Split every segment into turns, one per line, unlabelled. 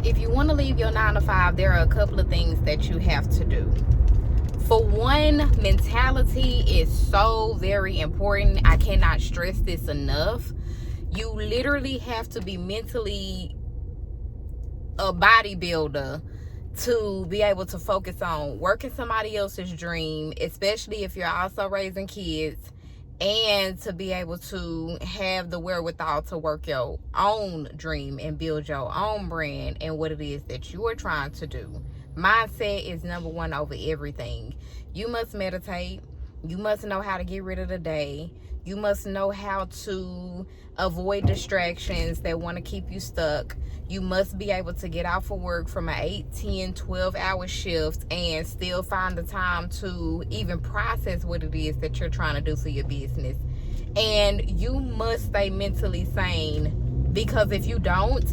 if you want to leave your 9 to 5, there are a couple of things that you have to do. For one, mentality is so very important. I cannot stress this enough. You literally have to be mentally a bodybuilder to be able to focus on working somebody else's dream, especially if you're also raising kids, and to be able to have the wherewithal to work your own dream and build your own brand and what it is that you are trying to do. Mindset is number one over everything. You must meditate. You must know how to get rid of the day. You must know how to avoid distractions that want to keep you stuck. You must be able to get out for work from an 8, 10, 12-hour shift and still find the time to even process what it is that you're trying to do for your business. And you must stay mentally sane, because if you don't,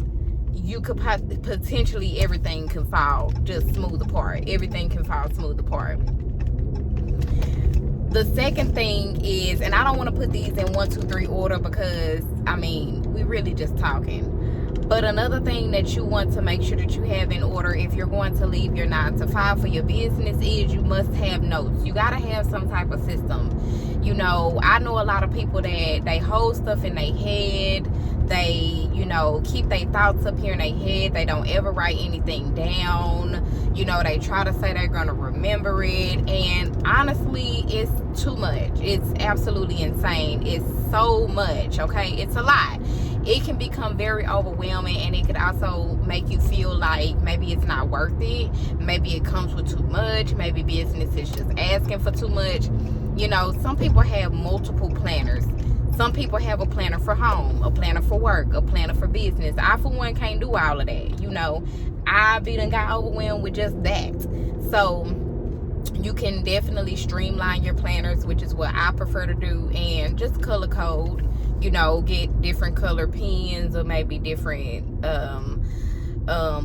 you could potentially, everything can fall just smooth apart. Everything can fall smooth apart. The second thing is, and I don't want to put these in 1, 2, 3 order, because we really just talking. But another thing that you want to make sure that you have in order if you're going to leave your 9 to 5 for your business is you must have notes. You got to have some type of system. I know a lot of people that they hold stuff in their head. They, keep their thoughts up here in their head. They don't ever write anything down. They try to say they're going to remember it. And honestly, it's too much. It's absolutely insane. It's so much, okay? It's a lot. It can become very overwhelming, and it could also make you feel like maybe it's not worth it. Maybe it comes with too much. Maybe business is just asking for too much. Some people have multiple planners. Some people have a planner for home, a planner for work, a planner for business. I, for one, can't do all of that. I done got overwhelmed with just that. So you can definitely streamline your planners, which is what I prefer to do, and just color code. Get different color pens, or maybe different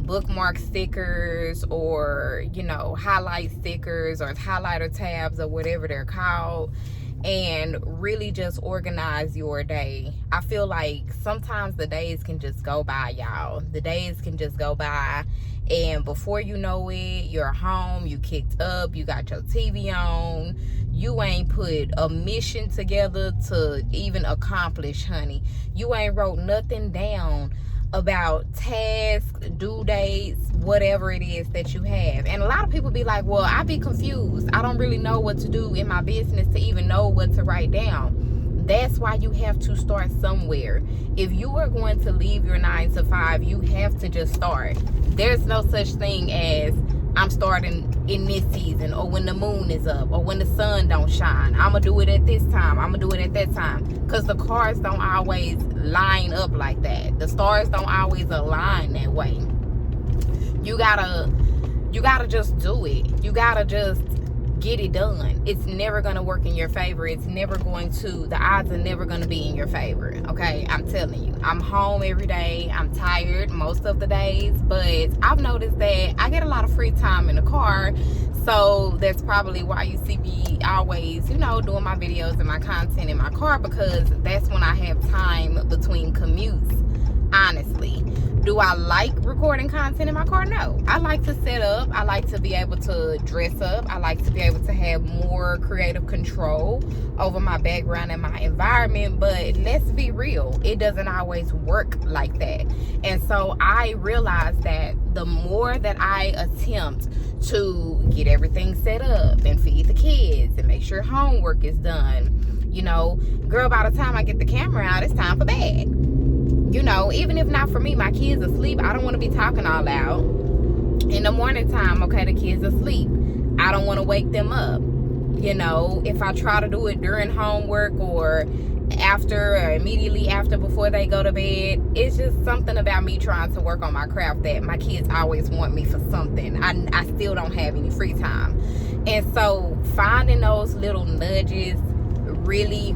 bookmark stickers, or highlight stickers, or highlighter tabs, or whatever they're called, and really just organize your day. I feel like sometimes the days can just go by, y'all. The days can just go by, and before you know it, you're home, you kicked up, you got your TV on, you ain't put a mission together to even accomplish, honey. You ain't wrote nothing down about tasks, due dates, whatever it is that you have. And a lot of people be like, well, I be confused. I don't really know what to do in my business to even know what to write down. That's why you have to start somewhere. If you are going to leave your 9 to 5, you have to just start. There's no such thing as I'm starting in this season, or when the moon is up, or when the sun don't shine. I'm going to do it at this time. I'm going to do it at that time. Because the cards don't always line up like that. The stars don't always align that way. You gotta just do it. You gotta just get it done. It's never going to work in your favor. It's never going to. The odds are never going to be in your favor. Okay, I'm telling you. I'm home every day. I'm tired most of the days, but I've noticed that I get a lot of free time in the car. So that's probably why you see me always, doing my videos and my content in my car, because that's when I have time between commutes. Honestly, do I like recording content in my car? No. I like to set up. I like to be able to dress up. I like to be able to have more creative control over my background and my environment. But let's be real, it doesn't always work like that. And so I realized that the more that I attempt to get everything set up and feed the kids and make sure homework is done, girl, by the time I get the camera out, it's time for bed. Even if not for me, my kids are asleep. I don't want to be talking all loud. In the morning time, okay, the kids are asleep. I don't want to wake them up. If I try to do it during homework or after, or immediately after, before they go to bed, it's just something about me trying to work on my craft that my kids always want me for something. I still don't have any free time. And so finding those little nudges really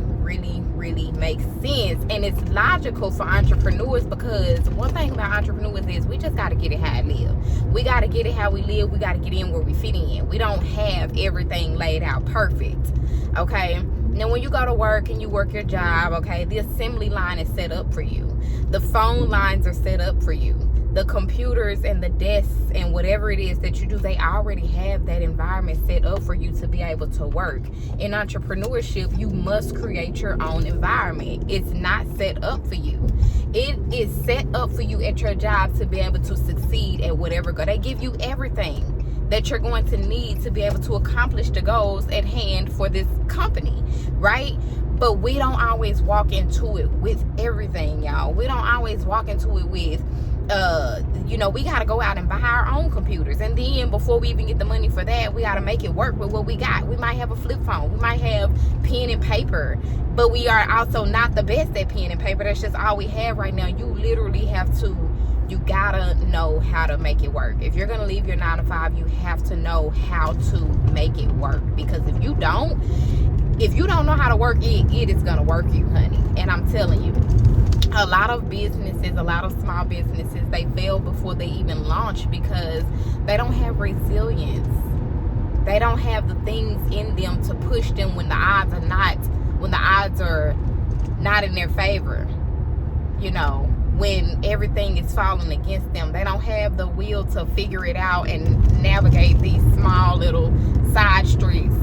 makes sense, and it's logical for entrepreneurs, because one thing about entrepreneurs is we just got to get it how it live. We got to get it how we live. We got to get in where we fit in. We don't have everything laid out perfect, okay? Now, when you go to work and you work your job, okay, the assembly line is set up for you. The phone lines are set up for you. the computers and the desks and whatever it is that you do, they already have that environment set up for you to be able to work. In entrepreneurship, you must create your own environment. It's not set up for you. It is set up for you at your job to be able to succeed at whatever goal. They give you everything that you're going to need to be able to accomplish the goals at hand for this company, right? But we don't always walk into it with everything, y'all. We don't always walk into it with, we got to go out and buy our own computers. And then before we even get the money for that, we got to make it work with what we got. We might have a flip phone. We might have pen and paper. But we are also not the best at pen and paper. That's just all we have right now. You literally have to, you gotta know how to make it work. If you're gonna leave your 9 to 5, you have to know how to make it work. Because if you don't know how to work it, it is gonna work you, honey. And I'm telling you, a lot of businesses, a lot of small businesses, they fail before they even launch because they don't have resilience. They don't have the things in them to push them when the odds are not in their favor. When everything is falling against them, they don't have the will to figure it out and navigate these small little side streets,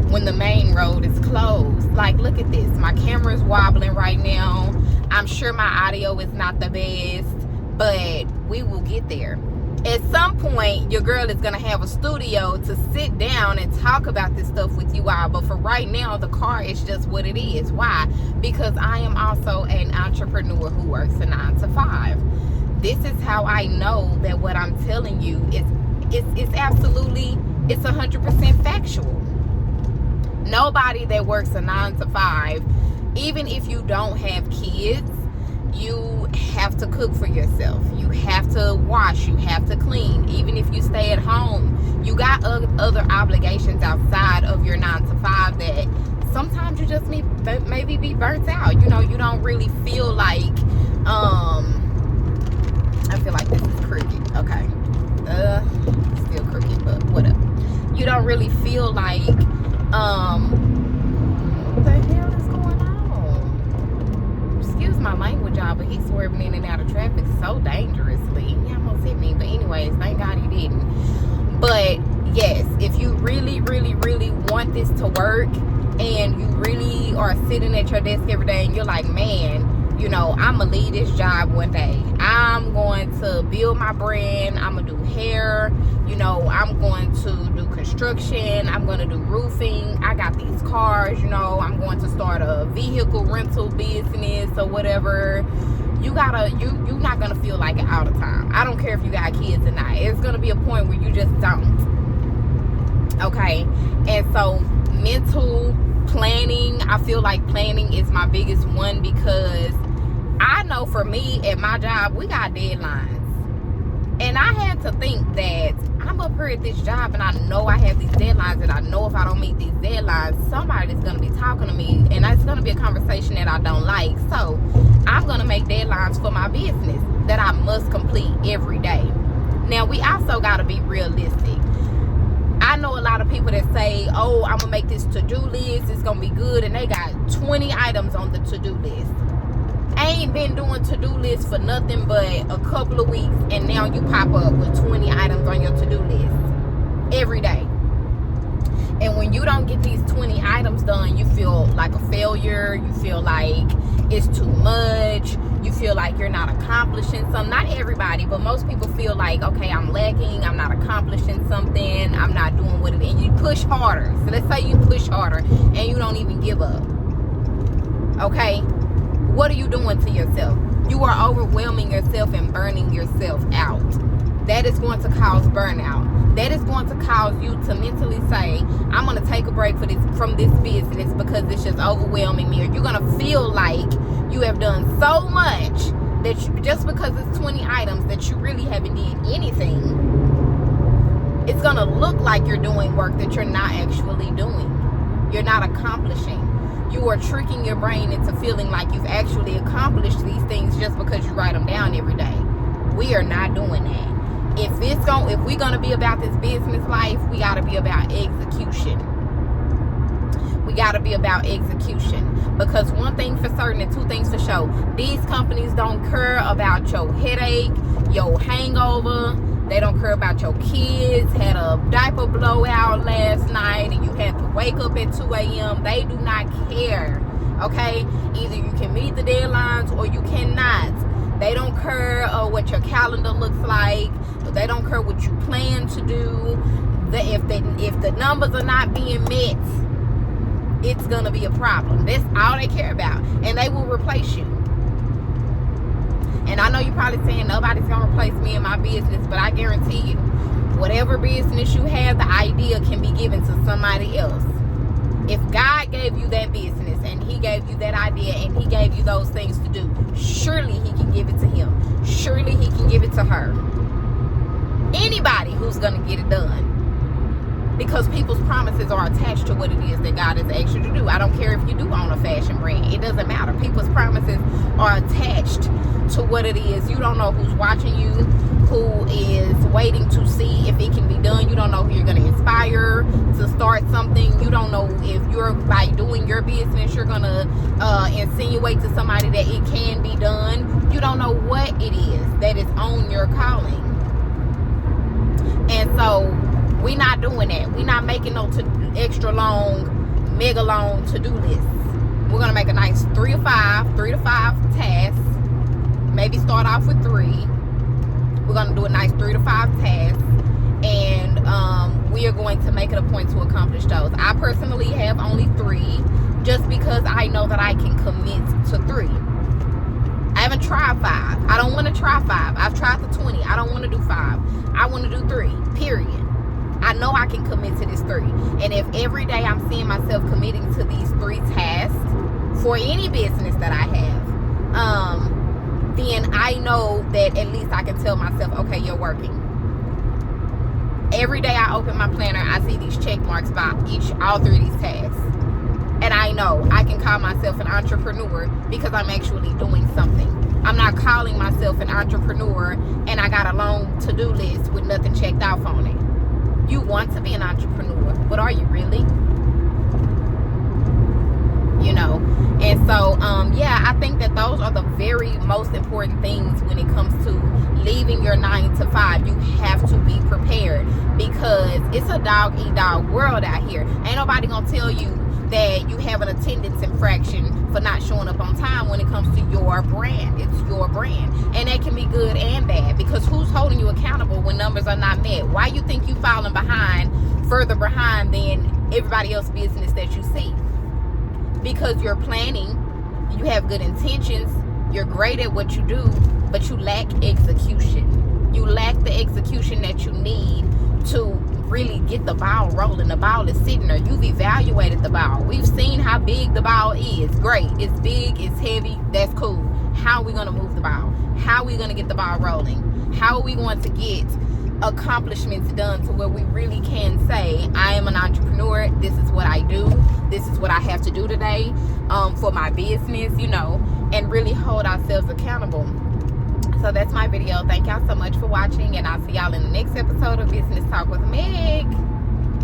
when the main road is closed. Like, look at this. My camera is wobbling right now. I'm sure my audio is not the best, but we will get there. At some point, your girl is going to have a studio to sit down and talk about this stuff with you all. But for right now, the car is just what it is. Why? Because I am also an entrepreneur who works a 9 to 5. This is how I know that what I'm telling you is absolutely, it's 100% factual. Nobody that works a 9 to 5, even if you don't have kids, you have to cook for yourself. You have to wash. You have to clean. Even if you stay at home, you got other obligations outside of your 9 to 5 that sometimes you just maybe be burnt out. You don't really feel like, I feel like this is crooked. Okay. Still crooked, but whatever. You don't really feel like, what the hell is going on? Excuse my language, y'all, but he's swerving in and out of traffic so dangerously. He almost hit me, but anyways, thank God he didn't. But yes, if you really, really, really want this to work and you really are sitting at your desk every day and you're like, man, I'm going to leave this job one day. I'm going to build my brand. I'm going to do hair. I'm going to do construction. I'm going to do roofing. I got these cars. I'm going to start a vehicle rental business or whatever. You're not going to feel like it all the time. I don't care if you got kids or not. It's going to be a point where you just don't. Okay? And so mental planning, I feel like planning is my biggest one because I know for me at my job, we got deadlines. And I had to think that I'm up here at this job and I know I have these deadlines, and I know if I don't meet these deadlines, somebody's going to be talking to me and it's going to be a conversation that I don't like. So I'm going to make deadlines for my business that I must complete every day. Now, we also got to be realistic. I know a lot of people that say, oh, I'm going to make this to-do list. It's going to be good. And they got 20 items on the to-do list. I ain't been doing to-do lists for nothing but a couple of weeks, and now you pop up with 20 items on your to-do list every day. And when you don't get these 20 items done, you feel like a failure. You feel like it's too much. You feel like you're not accomplishing something. Not everybody, but most people feel like, okay, I'm lacking. I'm not accomplishing something. I'm not doing what it is. And you push harder. So let's say you push harder and you don't even give up. Okay? What are you doing to yourself? You are overwhelming yourself and burning yourself out. That is going to cause burnout. That is going to cause you to mentally say, I'm going to take a break from this business because it's just overwhelming me. Or you're going to feel like you have done so much that just because it's 20 items that you really haven't did anything, it's going to look like you're doing work that you're not actually doing. You're not accomplishing. You are tricking your brain into feeling like you've actually accomplished these things just because you write them down every day. We are not doing that. If we're gonna be about this business life, we gotta be about execution. We gotta be about execution. Because one thing for certain and two things for sure, these companies don't care about your headache, your hangover. They don't care about your kids had a diaper blowout last night and you had to wake up at 2 a.m. They do not care, okay? Either you can meet the deadlines or you cannot. They don't care what your calendar looks like. They don't care what you plan to do. If the numbers are not being met, it's gonna be a problem. That's all they care about, and they will replace you. And I know you're probably saying nobody's gonna replace me in my business, but I guarantee you, whatever business you have, the idea can be given to somebody else. If God gave you that business and he gave you that idea and he gave you those things to do, surely he can give it to him. Surely he can give it to her. Anybody who's gonna get it done. Because people's promises are attached to what it is that God has asked you to do. I don't care if you do own a fashion brand. It doesn't matter. People's promises are attached to what it is. You don't know who's watching you, who is waiting to see if it can be done. You don't know who you're going to inspire to start something. You don't know if you're, by doing your business, you're going to insinuate to somebody that it can be done. You don't know what it is that is on your calling. And so we're not doing that. We're not making no extra long, mega long to-do list. We're going to make a nice 3 to 5 tasks. Maybe start off with 3. We're going to do a nice 3 to 5 tasks. And we are going to make it a point to accomplish those. I personally have only 3 just because I know that I can commit to 3. I haven't tried 5. I don't want to try 5. I've tried the 20. I don't want to do 5. I want to do 3, period. I know I can commit to this 3. And if every day I'm seeing myself committing to these 3 tasks for any business that I have, then I know that at least I can tell myself, okay, you're working. Every day I open my planner, I see these check marks by all 3 of these tasks. And I know I can call myself an entrepreneur because I'm actually doing something. I'm not calling myself an entrepreneur and I got a long to-do list with nothing checked off on it. You want to be an entrepreneur, but are you really? You know, and so, yeah, I think that those are the very most important things when it comes to leaving your 9 to 5. You have to be prepared because it's a dog-eat-dog world out here. Ain't nobody gonna tell you that you have an attendance infraction for not showing up on time when it comes to your brand. It's your brand. And that can be good and bad because who's holding you accountable when numbers are not met? Why you think you falling behind, further behind than everybody else's business that you see? Because you're planning, you have good intentions, you're great at what you do, but you lack execution. You lack the execution that you need to really get the ball rolling. The ball is sitting there. You've evaluated the ball. We've seen how big the ball is. Great. It's big. It's heavy. That's cool. How are we going to move the ball? How are we going to get the ball rolling? How are we going to get accomplishments done to where we really can say, I am an entrepreneur. This is what I do. This is what I have to do today for my business, you know, and really hold ourselves accountable. So that's my video. Thank y'all so much for watching, and I'll see y'all in the next episode of Business Talk with Meg.